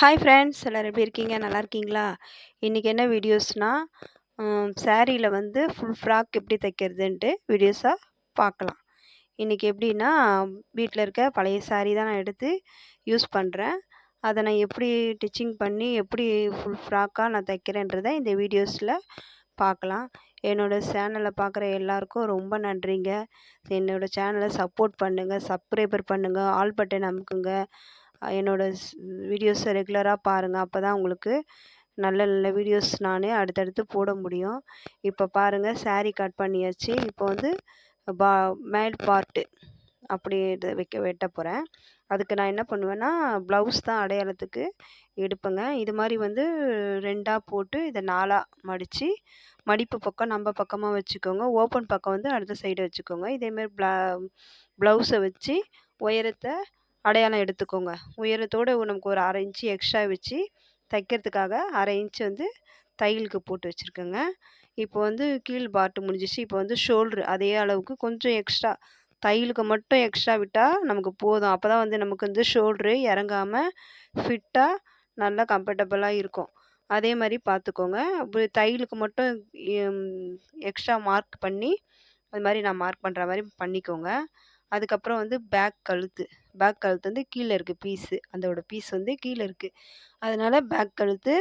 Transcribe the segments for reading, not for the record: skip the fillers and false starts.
Hi friends, எல்லோரும் எப்படி இருக்கீங்க? நல்லா இருக்கீங்களா? இன்றைக்கி என்ன வீடியோஸ்னால், சாரியில் வந்து ஃபுல் ஃப்ராக் எப்படி தைக்கிறதுன்ட்டு வீடியோஸாக பார்க்கலாம். இன்றைக்கி எப்படின்னா, வீட்டில் இருக்க பழைய சாரி தான் நான் எடுத்து யூஸ் பண்ணுறேன். அதை நான் எப்படி டிச்சிங் பண்ணி எப்படி ஃபுல் ஃப்ராக்காக நான் தைக்கிறேன்றதை இந்த வீடியோஸில் பார்க்கலாம். என்னோடய சேனலை பார்க்குற எல்லாருக்கும் ரொம்ப நன்றிங்க. என்னோடய சேனலை சப்போர்ட் பண்ணுங்கள், சப்ஸ்கிரைபர் பண்ணுங்கள், ஆல் பட்டன் அமுக்குங்க. என்னோட வீடியோஸை ரெகுலராக பாருங்கள். அப்போ தான் உங்களுக்கு நல்ல நல்ல வீடியோஸ் நானே அடுத்தடுத்து போட முடியும். இப்போ பாருங்கள், சாரீ கட் பண்ணியாச்சு. இப்போ வந்து பா மேல் பார்ட்டு அப்படி இது வெட்ட போகிறேன். அதுக்கு நான் என்ன பண்ணுவேன்னா, ப்ளவுஸ் தான் அடையாளத்துக்கு எடுப்பேங்க. இது மாதிரி வந்து 2ஆக போட்டு இதை 4ஆக மடித்து, மடிப்பு பக்கம் நம்ம பக்கமாக வச்சுக்கோங்க. ஓப்பன் பக்கம் வந்து அடுத்த சைடு வச்சுக்கோங்க. இதேமாரி ப்ளவுஸை வச்சு உயரத்தை அடையாளம் எடுத்துக்கோங்க. உயரத்தோடு நமக்கு ஒரு 1/2 இன்ச்சு எக்ஸ்ட்ரா வச்சு தைக்கிறதுக்காக 1/2 இன்ச்சு வந்து தையலுக்கு போட்டு வச்சுருக்கேங்க. இப்போ வந்து கீழ் பார்ட்டு முடிஞ்சிச்சு. இப்போ வந்து ஷோல்ட்ரு அதே அளவுக்கு கொஞ்சம் எக்ஸ்ட்ரா தையலுக்கு மட்டும் எக்ஸ்ட்ரா விட்டால் நமக்கு போதும். அப்போ தான் வந்து நமக்கு வந்து ஷோல்ட்ரு இறங்காமல் ஃபிட்டாக நல்லா கம்ஃபர்டபுளாக இருக்கும். அதே மாதிரி பார்த்துக்கோங்க. அப்படி தையலுக்கு மட்டும் எக்ஸ்ட்ரா மார்க் பண்ணி, அது மாதிரி நான் மார்க் பண்ணுற மாதிரி பண்ணிக்கோங்க. அதுக்கப்புறம் வந்து பேக் கழுத்து வந்து கீழே இருக்குது பீஸு. அதோட பீஸ் வந்து கீழே இருக்குது. அதனால் பேக் கழுத்து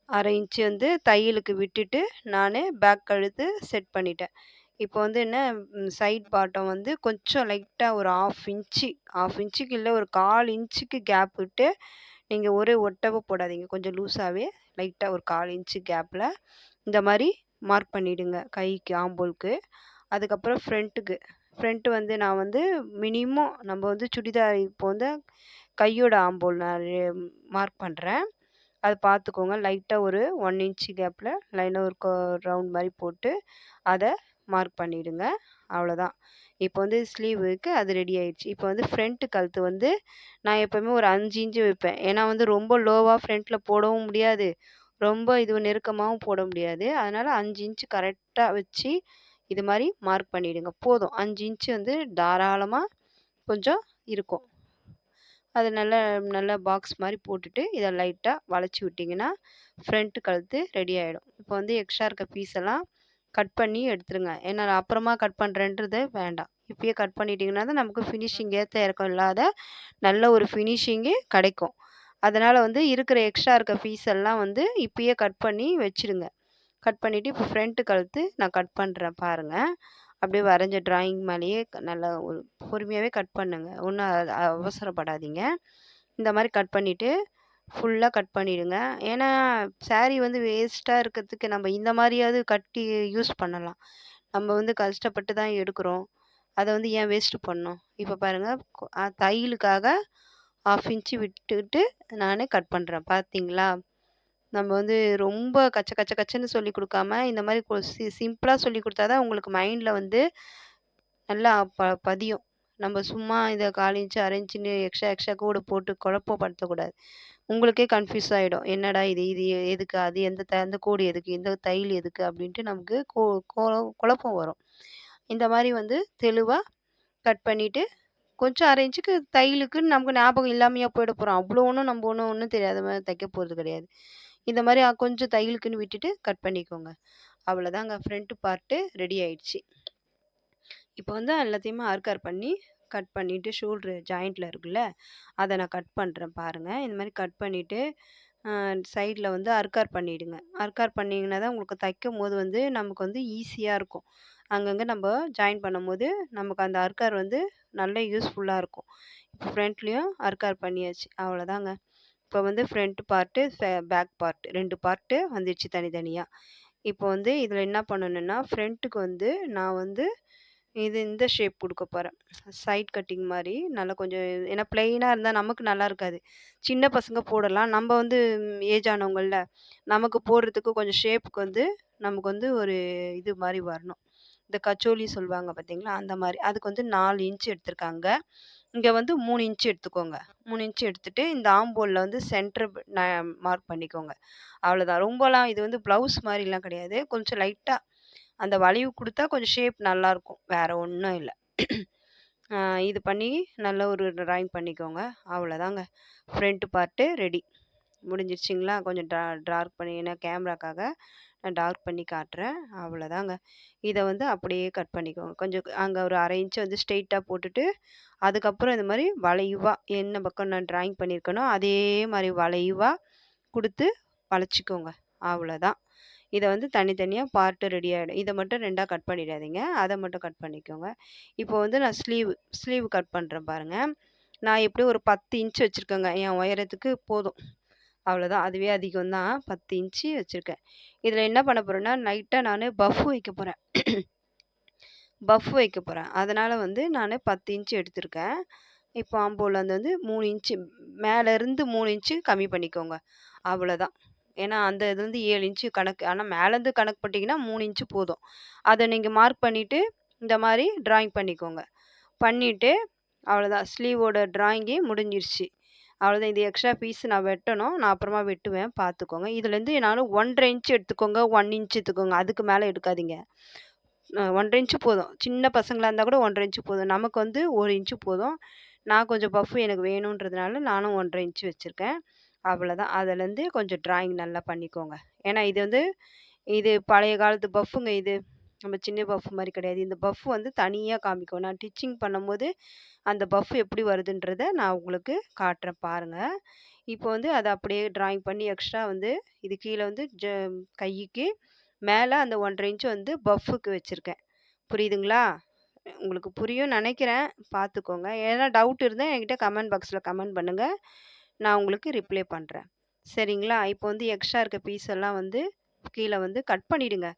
1/2 இன்ச்சு வந்து தையலுக்கு விட்டுட்டு நான் பேக் கழுத்து செட் பண்ணிட்டேன். இப்போ வந்து என்ன, சைட் பாட்டம் வந்து கொஞ்சம் லைட்டாக ஒரு 1/2 இன்ச்சுக்கு இல்லை, ஒரு 1/4 இன்ச்சுக்கு கேப் விட்டு, நீங்கள் ஒரே ஒட்டவை போடாதீங்க. கொஞ்சம் லூஸாகவே லைட்டாக ஒரு 1/4 இன்ச்சு கேப்பில் இந்த மாதிரி மார்க் பண்ணிவிடுங்க கைக்கு, ஆம்போலுக்கு. அதுக்கப்புறம் ஃப்ரண்ட்டு வந்து நான் வந்து மினிமம் நம்ம வந்து சுடிதார் இப்போ வந்து கையோட ஆம்போல் நான் மார்க் பண்ணுறேன். அது பார்த்துக்கோங்க. லைட்டாக ஒரு 1 இன்ச்சு கேப்பில் லைனாக ஒரு ரவுண்ட் மாதிரி போட்டு அதை மார்க் பண்ணிவிடுங்க. அவ்வளோதான். இப்போ வந்து ஸ்லீவுக்கு அது ரெடி ஆயிடுச்சு. இப்போ வந்து ஃப்ரண்ட்டு கழுத்து வந்து நான் எப்போவுமே ஒரு 5 இன்ச்சு வைப்பேன். ஏன்னா வந்து ரொம்ப லோவாக ஃப்ரண்ட்டில் போடவும் முடியாது, ரொம்ப இது நெருக்கமாகவும் போட முடியாது. அதனால் 5 இன்ச்சு கரெக்டாக வச்சு இது மாதிரி மார்க் பண்ணிவிடுங்க. போதும், 5 இன்ச்சு வந்து தாராளமாக கொஞ்சம் இருக்கும். அது நல்லா நல்லா பாக்ஸ் மாதிரி போட்டுட்டு இதை லைட்டாக வளைச்சி விட்டிங்கன்னா ஃப்ரண்ட் கழுத்து ரெடி ஆகிடும். இப்போ வந்து எக்ஸ்ட்ரா இருக்க பீஸ் எல்லாம் கட் பண்ணி எடுத்துருங்க. ஏன்னா அப்புறமா கட் பண்ணுறேன்றது வேண்டாம். இப்பயே கட் பண்ணிட்டீங்கன்னா தான் நமக்கு ஃபினிஷிங் ஏற்ற இறக்கம் இல்லாத நல்ல ஒரு ஃபினிஷிங்கு கிடைக்கும். அதனால் வந்து இருக்கிற எக்ஸ்ட்ரா இருக்க பீஸ் எல்லாம் வந்து இப்பயே கட் பண்ணி வச்சுடுங்க. கட் பண்ணிவிட்டு இப்போ ஃப்ரண்ட்டு கழுத்து நான் கட் பண்ணுறேன் பாருங்கள். அப்படியே வரைஞ்ச ட்ராயிங் மேலேயே நல்லா ஒரு பொறுமையாகவே கட் பண்ணுங்க. ஒன்றும் அவசரப்படாதீங்க. இந்த மாதிரி கட் பண்ணிவிட்டு ஃபுல்லாக கட் பண்ணிவிடுங்க. ஏன்னா சாரீ வந்து வேஸ்ட்டாக இருக்கிறதுக்கு நம்ம இந்த மாதிரியாவது கட்டி யூஸ் பண்ணலாம். நம்ம வந்து கஷ்டப்பட்டு தான் எடுக்கிறோம். அதை வந்து ஏன் வேஸ்ட்டு பண்ணணும்? இப்போ பாருங்கள், தையலுக்காக 1/2 இன்ச்சு விட்டுட்டு நான் கட் பண்ணுறேன். பார்த்தீங்களா? நம்ம வந்து ரொம்ப கச்ச கச்ச கச்சன்னு சொல்லிக் குடுக்காம, இந்த மாரி சிம்பிளா சொல்லிக் குடுத்தா தான் உங்களுக்கு மைண்ட்ல வந்து நல்லா பதியும். நம்ம சும்மா இத 1/4 இன்ச்சு, 1/2 இன்ச்சுன்னு எக்ஸ்ட்ரா கோடு போட்டு குழப்பப்படுத்தக்கூடாது. உங்களுக்கே கன்ஃப்யூஸ் ஆயிடும். என்னடா இது இது எதுக்கு? அது அந்த கோடு எதுக்கு? இந்த தையல் எதுக்கு? அப்படின்ட்டு நமக்கு கொ குழப்பம் வரும். இந்த மாரி வந்து தெளிவா கட் பண்ணிட்டு, கொஞ்சம் 1/2 இன்ச்சுக்கு தையலுக்குன்னு நமக்கு ஞாபகம் இல்லாமயா போயிட போறோம். அவ்வளோ ஒண்ணும் நம்ம ஒண்ணும் தெரியாத மாரி தைக்க போறது கிடையாது. இந்த மாரி கொஞ்சம் தையலுக்குன்னு விட்டுட்டு கட் பண்ணிக்கோங்க. அவ்வளோதாங்க, ஃப்ரண்ட் பார்ட்டு ரெடி ஆயிடுச்சு. இப்போ வந்து எல்லாத்தையுமே ஆர்கார் பண்ணி கட் பண்ணிவிட்டு ஷோல்ட்ரு ஜாயிண்ட்டில் இருக்குல்ல, அதை நான் கட் பண்ணுறேன் பாருங்கள். இந்த மாதிரி கட் பண்ணிவிட்டு சைடில் வந்து அர்கார் பண்ணிவிடுங்க. அர்கார் பண்ணிங்கன்னா தான் உங்களுக்கு தைக்கும்போது வந்து நமக்கு வந்து ஈஸியாக இருக்கும். அங்கங்கே நம்ம ஜாயின் பண்ணும்போது நமக்கு அந்த அர்கார் வந்து நல்ல யூஸ்ஃபுல்லாக இருக்கும். இப்போ ஃப்ரண்ட்லேயும் அர்கார் பண்ணியாச்சு. அவ்வளோதாங்க. இப்போ வந்து front part, back part 2 part வந்துடுச்சு தனித்தனியா. இப்போ வந்து இதில் என்ன பண்ணணும்னா, ஃப்ரண்ட்டுக்கு வந்து நான் வந்து இந்த ஷேப் குடுக்க போறேன். சைட் கட்டிங் மாரி நல்லா கொஞ்சம், ஏன்னா பிளெயினா இருந்தா நமக்கு நல்லா இருக்காது. சின்ன பசங்க போடலாம். நம்ம வந்து ஏஜ் ஆனவங்கள்ல, நமக்கு போடுறதுக்கு கொஞ்சம் ஷேப்புக்கு வந்து நமக்கு வந்து ஒரு இது மாரி வரணும். இந்த கச்சோலி சொல்லுவாங்க பார்த்தீங்களா? அந்த மாரி. அதுக்கு வந்து 4 இன்ச் எடுத்திருக்காங்க. இங்க வந்து 3 இன்ச் எடுத்துக்கோங்க. 3 இன்ச் எடுத்துட்டு இந்த ஆம்போல்ல வந்து சென்டர் மார்க் பண்ணிக்கோங்க. அவ்வளோதான். ரொம்பலாம் இது வந்து ப்ளவுஸ் மாரிலாம் கிடையாது. கொஞ்சம் லைட்டா அந்த வளைவு குடுத்தா கொஞ்சம் ஷேப் நல்லாயிருக்கும். வேற ஒண்ணும் இல்ல. இது பண்ணி நல்ல ஒரு டிராயிங் பண்ணிக்கோங்க. அவ்வளோதாங்க. Front part ready. முடிஞ்சிருச்சுங்களா? கொஞ்சம் டார்க் பண்ணி ஏன்னா கேமராக்காக நான் டார்க் பண்ணி காட்டுறேன். அவ்வளோதாங்க. இத வந்து அப்படியே கட் பண்ணிக்கோங்க. கொஞ்சம் அங்க ஒரு 1/2 இன்ச் வந்து ஸ்ட்ரெயிட்டா போட்டுட்டு, அதுக்கப்புறம் இந்த மாரி வளைவா என்ன பக்கம் நான் டிராயிங் பண்ணியிருக்கேனோ, அதே மாரி வளைவா குடுத்து வளைச்சுக்கோங்க. அவ்வளோதான். இத வந்து தனித்தனியா பார்ட் ரெடி ஆயிடும். இத மட்டும் 2ஆ கட் பண்ணிடாதீங்க. அத மட்டும் கட் பண்ணிக்கோங்க. இப்போ வந்து நான் ஸ்லீவ் கட் பண்றேன் பாருங்க. நான் எப்படியும் ஒரு 10 இன்ச் வச்சிருக்கேங்க. என் உயரத்துக்கு போதும். அவ்வளோதான். அதுவே அதிகம் தான். 10 இன்ச்சு வச்சிருக்கேன். இதில என்ன பண்ண போறேன்னா, லைட்டா நானு பஃப் வைக்க போறேன். பஃப் வைக்க போறேன். அதனால வந்து நானு 10 இன்ச் எடுத்திருக்கேன். இப்போ ஆம்போல் அந்த வந்து 3 இன்ச்சு மேல இருந்து 3 இன்ச்சு கம்மி பண்ணிக்கோங்க. அவ்வளோதான். ஏன்னா அந்த இதுலருந்து 7 இன்ச்சு கணக்கு. ஆனா மேலேருந்து கணக்கு போட்டீங்கன்னா 3 இன்ச்சு போதும். அத நீங்க மார்க் பண்ணிட்டு, இந்த மாரி டிராயிங் பண்ணிக்கோங்க. பண்ணிட்டு அவ்வளோதான். ஸ்லீவோட டிராயிங்கே முடிஞ்சிருச்சு. அவ்வளோதான். இது எக்ஸ்ட்ரா பீஸ் நான் வெட்டணும். நான் அப்புறமா வெட்டுவேன் பார்த்துக்கோங்க. இதுலேருந்து நானும் 1 1/2 இன்ச் எடுத்துக்கோங்க, 1 இன்ச் எடுத்துக்கோங்க. அதுக்கு மேல எடுக்காதீங்க. 1 1/2 இன்ச் போதும். சின்ன பசங்களா இருந்தா கூட 1 1/2 இன்ச் போதும். நமக்கு வந்து 1 இன்ச் போதும். நான் கொஞ்சம் பஃப் எனக்கு வேணுன்றதுனால நானும் 1 1/2 இன்ச் வச்சிருக்கேன். அவ்வளோதான். அதுலேருந்து கொஞ்சம் டிராயிங் நல்லா பண்ணிக்கோங்க. ஏன்னா இது வந்து இது பழைய காலத்து பஃப்புங்க இது. நம்ம சின்ன பஃப் மாரி கிடையாது. இந்த பஃப் வந்து தனியா காமிக்கும். நான் டிச்சிங் பண்ணும்போது அந்த பஃப் எப்படி வருதுன்றத நான் உங்களுக்கு காட்டுறேன் பாருங்க. இப்போ வந்து அத அப்படியே டிராயிங் பண்ணி எக்ஸ்ட்ரா வந்து இது கீழ வந்து கையிக்கு மேல அந்த 1 1/2 இன்ச் வந்து பஃப்க்கு வச்சிருக்கேன். புரியுதுங்களா? உங்களுக்கு புரியும்னு நெனைக்கிறேன். பார்த்துக்கோங்க. ஏன்னா டவுட் இருந்தா என்கிட்ட கமெண்ட் பாக்ஸ்ல கமெண்ட் பண்ணுங்க. நான் உங்களுக்கு ரிப்ளை பண்றேன். சரிங்களா? இப்போ வந்து எக்ஸ்ட்ரா இருக்க பீஸ் எல்லாம் வந்து கீழ வந்து கட் பண்ணிடுங்க.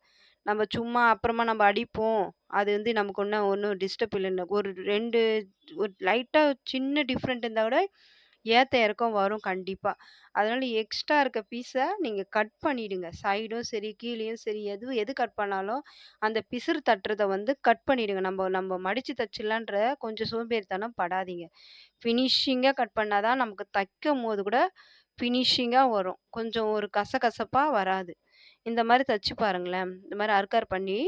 நம்ம சும்மா அப்புறமா நம்ம அடிப்போம். அது வந்து நமக்கு ஒண்ணும் டிஸ்டர்ப் இல்லன்னு. ஒரு லைட்டா சின்ன டிஃபரெண்ட் இருந்தா கூட ஏத்த இறக்கம் வரும் கண்டிப்பா. அதனால எக்ஸ்ட்ரா இருக்க பீஸ நீங்க கட் பண்ணிடுங்க. சைடும் சரி, கீழயும் சரி எது கட் பண்ணாலும் அந்த பிசிறு தட்டுறத வந்து கட் பண்ணிடுங்க. நம்ம நம்ம மடிச்சு தச்சிடலான்ற கொஞ்சம் சோம்பேறித்தனம் படாதீங்க. ஃபினிஷிங்கா கட் பண்ணா தான் நமக்கு தைக்கும்போது கூட ஃபினிஷிங்கா வரும். கொஞ்சம் ஒரு கசகசப்பா வராது. இந்த மாரி தச்சு பாருங்களேன். இந்த மாரி அர்க்கார் பண்ணி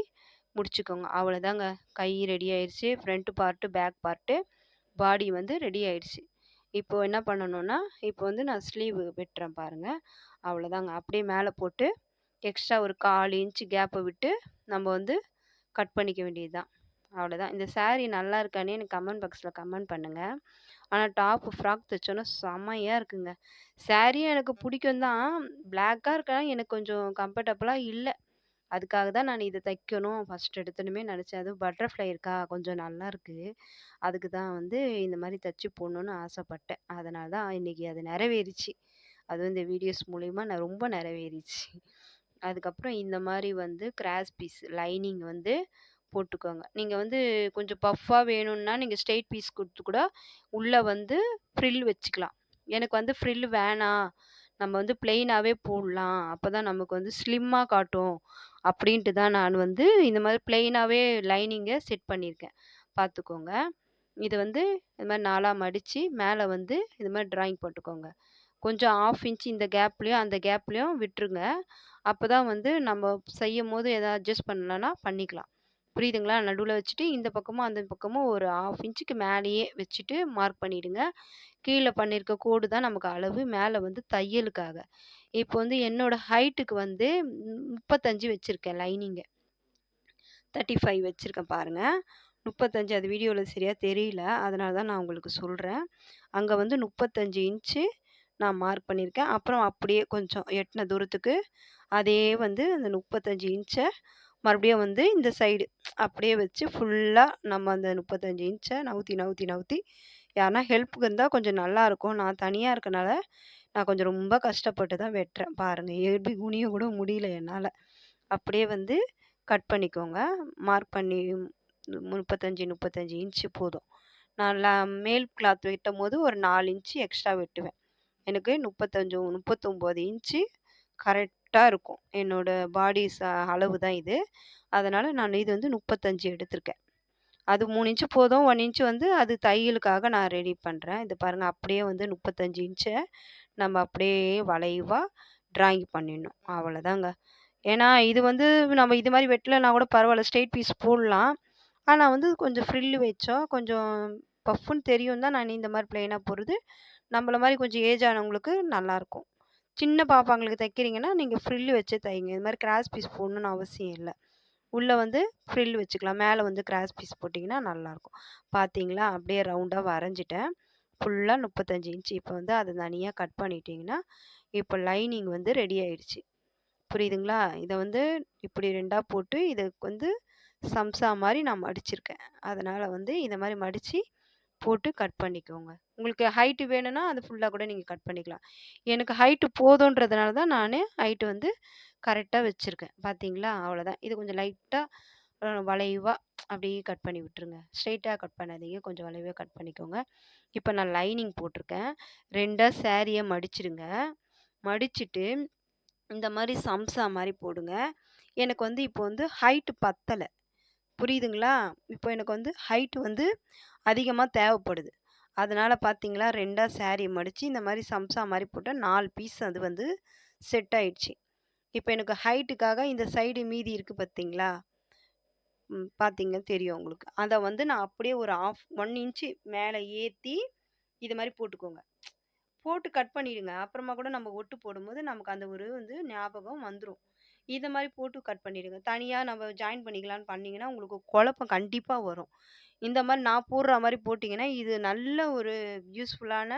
முடிச்சுக்கோங்க. அவ்வளோதாங்க. கை ரெடி ஆயிருச்சு. ஃப்ரண்ட் பார்ட்டு, பேக் பார்ட்டு, பாடி வந்து ரெடி ஆயிடுச்சு. இப்போ என்ன பண்ணணும்னா, இப்போ வந்து நான் ஸ்லீவ் வெட்டுறேன் பாருங்க. அவ்வளோதாங்க. அப்படியே மேல போட்டு எக்ஸ்ட்ரா ஒரு 1/4 இன்ச் கேப்ப விட்டு நம்ம வந்து கட் பண்ணிக்க வேண்டியது தான். அவ்வளோதான். இந்த சாரி நல்லா இருக்கான்னு எனக்கு கமெண்ட் பாக்ஸ்ல கமெண்ட் பண்ணுங்க. ஆனா ஃப்ராக் தைச்சோன்னா செம்மையா இருக்குங்க. சாரியும் எனக்கு பிடிக்கும் தான். பிளாக்கா இருக்கா எனக்கு கொஞ்சம் கம்ஃபர்டபுளா இல்ல. அதுக்காக தான் நான் இத தைக்கணும் ஃபர்ஸ்ட் எடுத்தோனமே நெனச்சேன். அதுவும் பட்டர்ஃப்ளை இருக்கா, கொஞ்சம் நல்லாருக்கு. அதுக்கு தான் வந்து இந்த மாரி தச்சு போடணும்னு ஆசைப்பட்டேன். அதனால தான் இன்னைக்கு அது நிறைவேறிச்சு. அதுவும் இந்த வீடியோஸ் மூலியமா நான் ரொம்ப நிறைவேறிச்சு. அதுக்கப்புறம் இந்த மாரி வந்து கிராஸ் பீஸ் லைனிங் வந்து போட்டுக்கோங்க. நீங்க வந்து கொஞ்சம் பஃப்பா வேணும்னா, நீங்க ஸ்ட்ரெயிட் பீஸ் குடுத்து கூட உள்ள வந்து ஃப்ரில் வச்சுக்கலாம். எனக்கு வந்து ஃப்ரில் வேணாம். நம்ம வந்து பிளெயினாவே போடலாம். அப்பதான் நமக்கு வந்து ஸ்லிம்மா காட்டும். அப்படின்ட்டு தான் நான் வந்து இந்த மாரி பிளெயினாவே லைனிங்க செட் பண்ணியிருக்கேன். பார்த்துக்கோங்க. இது வந்து இது மாரி 4ஆ மடிச்சு, மேல வந்து இது மாரி டிராயிங் போட்டுக்கோங்க. கொஞ்சம் 1/2 இன்ச் இந்த கேப்லயும், அந்த கேப்லயும் விட்டுருங்க. அப்பதான் வந்து நம்ம செய்யும்போது எதாவது அட்ஜஸ்ட் பண்ணலன்னா பண்ணிக்கலாம். புரியுதுங்களா? நடுவுல வச்சுட்டு இந்த பக்கமும், அந்த பக்கமும் ஒரு 1/2 இன்ச்சுக்கு மேலேயே வச்சுட்டு மார்க் பண்ணிடுங்க. கீழ பண்ணியிருக்க கோடு தான் நமக்கு அளவு. மேல வந்து தையலுக்காக. இப்போ வந்து என்னோட ஹைட்டுக்கு வந்து 35 வச்சிருக்கேன் லைனிங்க. 35 வச்சிருக்கேன் பாருங்க. 35 அது வீடியோல சரியா தெரியல. அதனால தான் நான் உங்களுக்கு சொல்றேன். அங்க வந்து 35 இன்ச்சு நான் மார்க் பண்ணியிருக்கேன். அப்புறம் அப்படியே கொஞ்சம் எட்டுன தூரத்துக்கு அதே வந்து அந்த 35 இன்ச்ச மறுபடியும் வந்து இந்த சைடு அப்படியே வச்சு ஃபுல்லா நம்ம அந்த 35 இன்ச்ச நவுத்தி யாருன்னா ஹெல்ப்புக்கு இருந்தா கொஞ்சம் நல்லாருக்கும். நான் தனியா இருக்கனால, நான் கொஞ்சம் ரொம்ப கஷ்டப்பட்டு தான் வெட்டுறேன். பாருங்க எப்படி குனிய கூட முடியல என்னால. அப்படியே வந்து கட் பண்ணிக்கோங்க. மார்க் பண்ணி 35 இன்ச்சு போதும். நான் மேல் கிளாத் வெட்டும்போது ஒரு 4 இன்ச்சு எக்ஸ்ட்ரா வெட்டுவேன். எனக்கு 39 இன்ச்சு கரெக்ட்டா இருக்கும். என்னோட பாடி அளவு தான் இது. அதனால நான் இது வந்து 35 எடுத்திருக்கேன். அது 3 இன்ச்சு போதும். 1 இன்ச் வந்து அது தையலுக்காக நான் ரெடி பண்றேன். இது பாருங்க அப்படியே வந்து 35 இன்ச்ச நம்ம அப்படியே வளைவா டிராயிங் பண்ணிடணும். அவ்வளோதாங்க. ஏன்னா இது வந்து நம்ம இது மாரி வெட்டலனா கூட பரவால்ல. ஸ்ட்ரெயிட் பீஸ் போடலாம். ஆனா வந்து கொஞ்சம் ஃப்ரில் வச்சா கொஞ்சம் பஃப்ன்னு தெரியும் தான் நான் இந்த மாரி பிளெயினா போடுறது. நம்மள மாரி கொஞ்சம் ஏஜ் ஆனவங்களுக்கு நல்லாருக்கும். சின்ன பாப்பாங்களுக்கு தைக்கிறீங்கன்னா, நீங்க ஃப்ரில் வச்சே தைங்க. இது மாரி கிராஸ் பீஸ் போடணும்னு அவசியம் இல்ல. உள்ள வந்து ஃப்ரில் வச்சுக்கலாம். மேல வந்து கிராஸ் பீஸ் போட்டிங்கன்னா நல்லாயிருக்கும். பார்த்தீங்களா? அப்படியே ரவுண்டா வரைஞ்சிட்டேன். ஃபுல்லா 35 இன்ச். இப்போ வந்து அத தனியா கட் பண்ணிட்டீங்கன்னா, இப்போ லைனிங் வந்து ரெடி ஆயிடுச்சு. புரியுதுங்களா? இத வந்து இப்படி 2ஆ போட்டு இதுக்கு வந்து சம்சா மாரி நான் மடிச்சிருக்கேன். அதனால வந்து இந்த மாரி மடிச்சு போட்டு கட் பண்ணிக்கோங்க. உங்களுக்கு ஹைட் வேணும்னா, அது ஃபுல்லா கூட நீங்க கட் பண்ணிக்கலாம். எனக்கு ஹைட் போதுன்றதுனால தான் நானு ஹைட் வந்து கரெக்ட்டா வச்சிருக்கேன். பார்த்தீங்களா? அவ்வளோதான். இது கொஞ்சம் லைட்டா வளைவா அப்படியே கட் பண்ணி விட்டுருங்க. ஸ்ட்ரெயிட்டா கட் பண்ணாதீங்க. கொஞ்சம் வளைவா கட் பண்ணிக்கோங்க. இப்ப நான் லைனிங் போட்டிருக்கேன். 2ஆ சாரிய மடிச்சிடுங்க. மடிச்சுட்டு இந்த மாரி சம்சா மாரி போடுங்க. எனக்கு வந்து இப்போ வந்து ஹைட் பத்தல. புரியுதுங்களா? இப்போ எனக்கு வந்து ஹைட் வந்து அதிகமா தேவைப்படுது. அதனால பார்த்தீங்களா, 2ஆ சாரிய மடிச்சு இந்த மாரி சம்சா மாரி போட்டா 4 பீஸ் அது வந்து செட் ஆயிடுச்சு. இப்ப எனக்கு ஹைட்டுக்காக இந்த சைடு மீதி இருக்கு பார்த்தீங்களா? பார்த்தீங்கன்னா தெரியும் உங்களுக்கு. அத வந்து நான் அப்படியே ஒரு 1 இன்ச்சு மேல ஏத்தி, இது மாரி போட்டுக்கோங்க. போட்டு கட் பண்ணிடுங்க. அப்புறமா கூட நம்ம ஒட்டு போடும்போது நமக்கு அந்த ஒரு வந்து ஞாபகம் வந்துரும். இத மாரி போட்டு கட் பண்ணிடுங்க. தனியா நம்ம ஜாயின் பண்ணிக்கலான்னு பண்ணீங்கன்னா, உங்களுக்கு குழப்பம் கண்டிப்பா வரும். இந்த மாரி நான் போடுற மாரி போட்டீங்கன்னா, இது நல்ல ஒரு யூஸ்ஃபுல்லான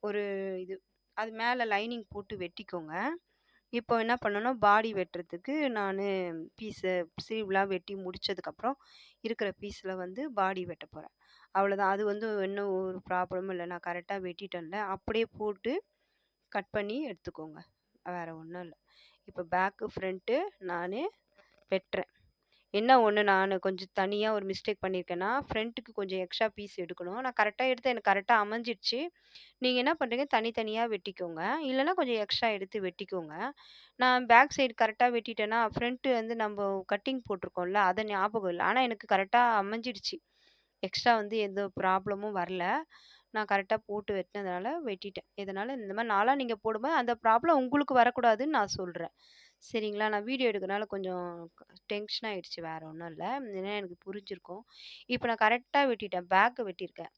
ஒரு இது. அது மேல லைனிங் போட்டு வெட்டிக்கோங்க. இப்போ என்ன பண்ணணும், பாடி வெட்டுறதுக்கு நானு பீஸு ஸ்லீவ்லாம் வெட்டி முடிச்சதுக்கப்புறம், இருக்கிற பீஸ்ல வந்து பாடி வெட்ட போறேன். அவ்வளோதான். அது வந்து இன்னும் ஒரு ப்ராப்ளமும் இல்ல. நான் கரெக்ட்டா வெட்டிட்டேன்ல, அப்படியே போட்டு கட் பண்ணி எடுத்துக்கோங்க. வேற ஒண்ணும் இல்ல. இப்போ பேக்கு, ஃப்ரண்ட்டு நானு வெட்டுறேன். என்ன ஒண்ணு நானு கொஞ்சம் தனியா ஒரு மிஸ்டேக் பண்ணியிருக்கேன்னா, ஃப்ரண்ட்டுக்கு கொஞ்சம் எக்ஸ்ட்ரா பீஸ் எடுக்கணும். நான் கரெக்ட்டா எடுத்தேன். எனக்கு கரெக்ட்டா அமைஞ்சிடுச்சு. நீங்க என்ன பண்றீங்க, தனித்தனியா வெட்டிக்கோங்க. இல்லன்னா கொஞ்சம் எக்ஸ்ட்ரா எடுத்து வெட்டிக்கோங்க. நான் பேக் சைடு கரெக்ட்டா வெட்டிட்டேன்னா, ஃப்ரண்ட் வந்து நம்ப கட்டிங் போட்டிருக்கோம்ல, அது ஞாபகம் இல்ல. ஆனா எனக்கு கரெக்ட்டா அமைஞ்சிடுச்சு. எக்ஸ்ட்ரா வந்து எந்த ப்ராப்ளமும் வரல. நான் கரெக்ட்டா போட்டு வெட்டினதுனால வெட்டிட்டேன். இதனால இந்த மாரி நான்லாம் நீங்க போடும்போது அந்த ப்ராப்ளம் உங்களுக்கு வரக்கூடாதுன்னு நான் சொல்றேன். சரிங்களா? நான் வீடியோ எடுக்கிறனால கொஞ்சம் டென்ஷன் ஆயிடுச்சு. வேற ஒண்ணும் இல்ல. ஏன்னா எனக்கு புரிஞ்சிருக்கும். இப்ப நான் கரெக்ட்டா வெட்டிட்டேன். பேக்க வெட்டியிருக்கேன்.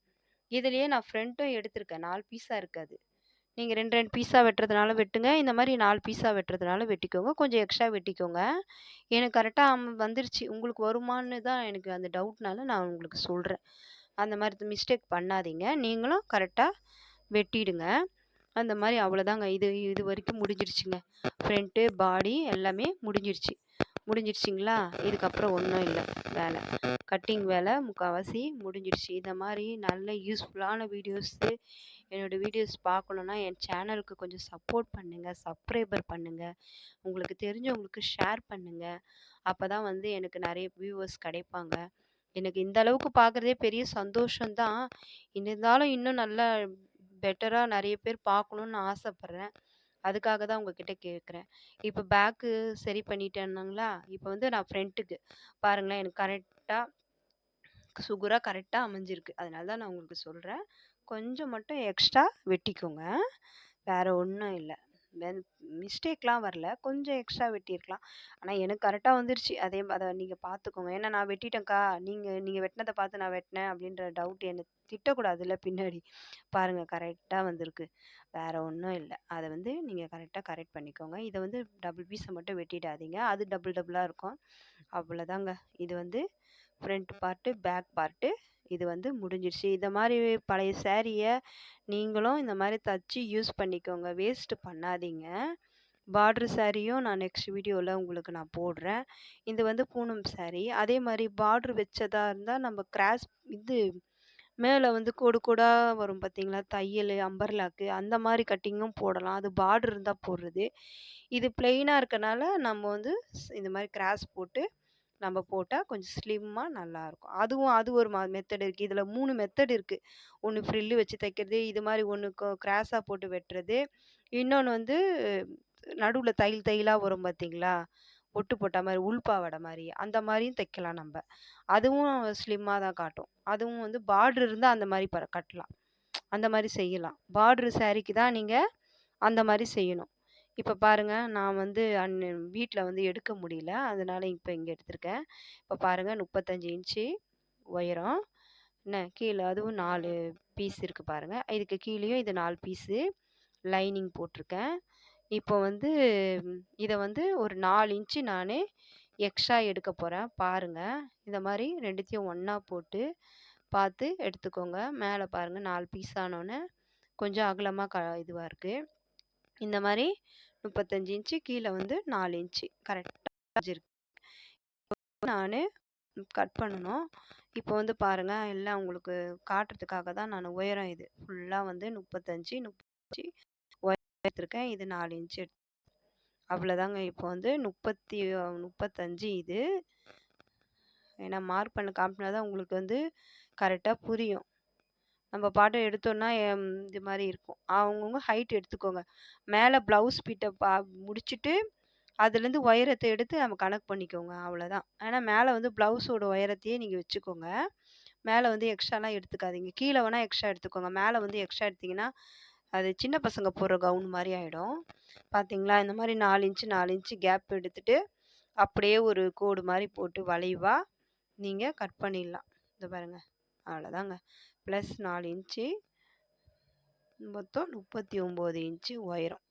இதுலயே நான் ஃப்ரண்ட்டும் எடுத்திருக்கேன். 4 பீஸா இருக்கு அது. நீங்க 2, 2 பீஸா வெட்டுறதுனால வெட்டுங்க. இந்த மாரி 4 பீஸா வெட்டுறதுனால வெட்டிக்கோங்க. கொஞ்சம் எக்ஸ்ட்ரா வெட்டிக்கோங்க. எனக்கு கரெக்ட்டா வந்துருச்சு. உங்களுக்கு வருமான்னு தான் எனக்கு அந்த டவுட்னால நான் உங்களுக்கு சொல்றேன். அந்த மாரி மிஸ்டேக் பண்ணாதீங்க. நீங்களும் கரெக்ட்டா வெட்டிடுங்க. அந்த மாரி அவ்வளோதாங்க. இது வரைக்கும் முடிஞ்சிருச்சுங்க. ஃப்ரண்ட்டு, பாடி எல்லாமே முடிஞ்சிருச்சு. முடிஞ்சிருச்சுங்களா? இதுக்கப்புறம் ஒண்ணும் இல்ல வேல. கட்டிங் வேல முக்காவாசி முடிஞ்சிருச்சு. இந்த மாரி நல்ல யூஸ்ஃபுல்லான வீடியோஸு என்னோட வீடியோஸ் பார்க்கணுன்னா, என் சேனலுக்கு கொஞ்சம் சப்போர்ட் பண்ணுங்க. சப்ஸ்கிரைபர் பண்ணுங்க. உங்களுக்கு தெரிஞ்சவங்களுக்கு ஷேர் பண்ணுங்க. அப்பதான் வந்து எனக்கு நெறைய வியூவர்ஸ் கிடைப்பாங்க. எனக்கு இந்த அளவுக்கு பார்க்குறதே பெரிய சந்தோஷம் தான். இருந்தாலும் இன்னும் நல்லா பெட்டரா நெறைய பேர் பார்க்கணும்னு ஆசைப்படுறேன். அதுக்காக தான் உங்ககிட்ட கேட்குறேன். இப்ப பேக்கு சரி பண்ணிட்டேனுங்களா? இப்ப வந்து நான் ஃப்ரண்ட்டுக்கு பாருங்களேன் எனக்கு கரெக்ட்டா சுகுரா கரெக்ட்டா அமைஞ்சிருக்கு. அதனால தான் நான் உங்களுக்கு சொல்றேன். கொஞ்சம் மட்டும் எக்ஸ்ட்ரா வெட்டிக்கோங்க. வேற ஒண்ணும் இல்ல. வென் மிஸ்டேக்லாம் வரல. கொஞ்சம் எக்ஸ்ட்ரா வெட்டியிருக்கலாம். ஆனா எனக்கு கரெக்ட்டா வந்துருச்சு. அத நீங்க பார்த்துக்கோங்க. ஏன்னா நான் வெட்டிட்டேன்க்கா, நீங்க நீங்க வெட்டினத பார்த்து நான் வெட்டினேன் அப்படின்ற டவுட் என்ன திட்டக்கூடாதுல்ல பின்னாடி. பாருங்க கரெக்ட்டா வந்திருக்கு. வேற ஒண்ணும் இல்ல. அத வந்து நீங்க கரெக்ட்டா கரெக்ட் பண்ணிக்கோங்க. இத வந்து டபுள் பீஸ மட்டும் வெட்டிடாதீங்க. அது டபுள் டபுளா இருக்கும். அவ்வளோதாங்க. இது வந்து ஃப்ரண்ட் பார்ட்டு, பேக் பார்ட்டு இது வந்து முடிஞ்சிருச்சு. இத மாரி பழைய சாரிய நீங்களும் இந்த மாரி தச்சு யூஸ் பண்ணிக்கோங்க. வேஸ்ட் பண்ணாதீங்க. பார்டர் சாரியும் நான் நெக்ஸ்ட் வீடியோல உங்களுக்கு நான் போடுறேன். இது வந்து பூனம் சாரி. அதே மாரி பார்டர் வச்சதா இருந்தா நம்ம இது மேல வந்து கோடு கோடா வரும் பார்த்தீங்களா? தையலு, அம்பர்லாக்கு அந்த மாரி கட்டிங்கும் போடலாம். அது பார்டர் இருந்தா போடுறது. இது பிளெயினா இருக்கனால நம்ம வந்து இந்த மாரி கிராஸ் போட்டு நம்ம போட்டா கொஞ்சம் ஸ்லிம்மா நல்லாயிருக்கும். அது ஒரு மெத்தட் இருக்கு. இதுல 3 மெத்தட் இருக்கு. ஒண்ணு ஃப்ரில் வச்சு தைக்கிறது, இது மாரி ஒண்ணு கிராஸா போட்டு வெட்டுறது. இன்னொன்னு வந்து நடுவுல தையல் தையலா வரும் பார்த்தீங்களா? ஒட்டு போட்ட மாரி, உள்பாவாடை மாரி. அந்த மாரியும் தைக்கலாம் நம்ப. அதுவும் ஸ்லிம்மா தான் காட்டும். அதுவும் வந்து பார்டர் இருந்தா அந்த மாரி கட்டலாம். அந்த மாரி செய்யலாம். பார்டர் சாரீக்கு தான் நீங்க அந்த மாரி செய்யணும். இப்ப பாருங்க, நான் வந்து வீட்ல வந்து எடுக்க முடியல. அதனால இப்ப இங்க எடுத்திருக்கேன். இப்ப பாருங்க 35 இன்ச்சு உயரம். என்ன கீழ அதுவும் 4 பீஸ் இருக்கு பாருங்க. இதுக்கு கீழயும் இது 4 பீஸு. லைனிங் போட்டிருக்கேன். இப்போ வந்து இதை வந்து ஒரு 4 இன்ச்சு நான் எக்ஸ்ட்ரா எடுக்க போகிறேன். பாருங்கள், இந்த மாதிரி ரெண்டுத்தையும் ஒன்றா போட்டு பார்த்து எடுத்துக்கோங்க. மேலே பாருங்கள் 4 பீஸ் ஆனோன்னே கொஞ்சம் அகலமாக இதுவாக இருக்குது. இந்த மாதிரி 35 இன்ச்சு, கீழே வந்து 4 இன்ச்சு கரெக்டாக இருக்கு. நான் கட் பண்ணணும். இப்போ வந்து பாருங்கள், எல்லாம் உங்களுக்கு காட்டுறதுக்காக தான் நான் உயரம் இது ஃபுல்லாக வந்து 35 உயரம் எடுத்திருக்கேன். இது 4 இன்ச்சு அவ்வளோதாங்க. இப்போ வந்து 35 இது. ஏன்னா மார்க் பண்ண காமினா தான் உங்களுக்கு வந்து கரெக்டாக புரியும். நம்ம பாட்டு எடுத்தோம்னா இது மாதிரி இருக்கும். அவங்கவுங்க ஹைட் எடுத்துக்கோங்க. மேலே ப்ளவுஸ் பிட்டை முடிச்சுட்டு அதுலேருந்து உயரத்தை எடுத்து நம்ம கணக்கு பண்ணிக்கோங்க, அவ்வளோதான். ஏன்னா மேலே வந்து ப்ளவுஸோட உயரத்தையே நீங்கள் வச்சுக்கோங்க. மேலே வந்து எக்ஸ்ட்ராலாம் எடுத்துக்காதீங்க. கீழே வேணால் எக்ஸ்ட்ரா எடுத்துக்கோங்க. மேலே வந்து எக்ஸ்ட்ரா எடுத்திங்கன்னா அது சின்ன பசங்க போடுற கவுன் மாதிரி ஆகிடும். பார்த்தீங்களா, இந்த மாதிரி 4 இன்ச்சு 4 இன்ச்சு கேப் எடுத்துட்டு அப்படியே ஒரு கோடு மாதிரி போட்டு வளைவா நீங்கள் கட் பண்ணிடலாம். இந்த பாருங்க, அவ்வளோதாங்க. ப்ளஸ் 4 இன்ச்சு மொத்தம் 39 இன்ச்சு உயரம்.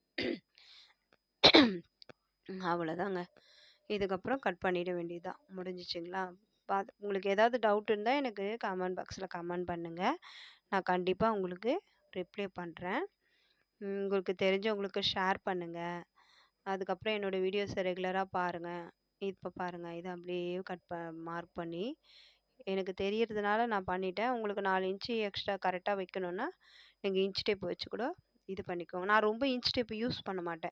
அவ்வளோதாங்க. இதுக்கப்புறம் கட் பண்ணிட வேண்டியதுதான். முடிஞ்சிச்சுங்களா? உங்களுக்கு ஏதாவது டவுட் இருந்தால் எனக்கு கமெண்ட் பாக்ஸில் கமெண்ட் பண்ணுங்கள். நான் கண்டிப்பாக உங்களுக்கு ரிப்ளை பண்ணுறேன். உங்களுக்கு தெரிஞ்சவங்களுக்கு ஷேர் பண்ணுங்கள். அதுக்கப்புறம் என்னோடய வீடியோஸை ரெகுலராக பாருங்கள். இப்போ பாருங்கள், இதை அப்படியே மார்க் பண்ணி எனக்கு தெரியறதுனால நான் பண்ணிட்டேன். உங்களுக்கு 4 இன்ச்சு எக்ஸ்ட்ரா கரெக்டாக வைக்கணுன்னா நீங்கள் இன்ச் டேப் வச்சு கூட இது பண்ணிக்கோங்க. நான் ரொம்ப இன்ச் டேப் யூஸ் பண்ண மாட்டேன்.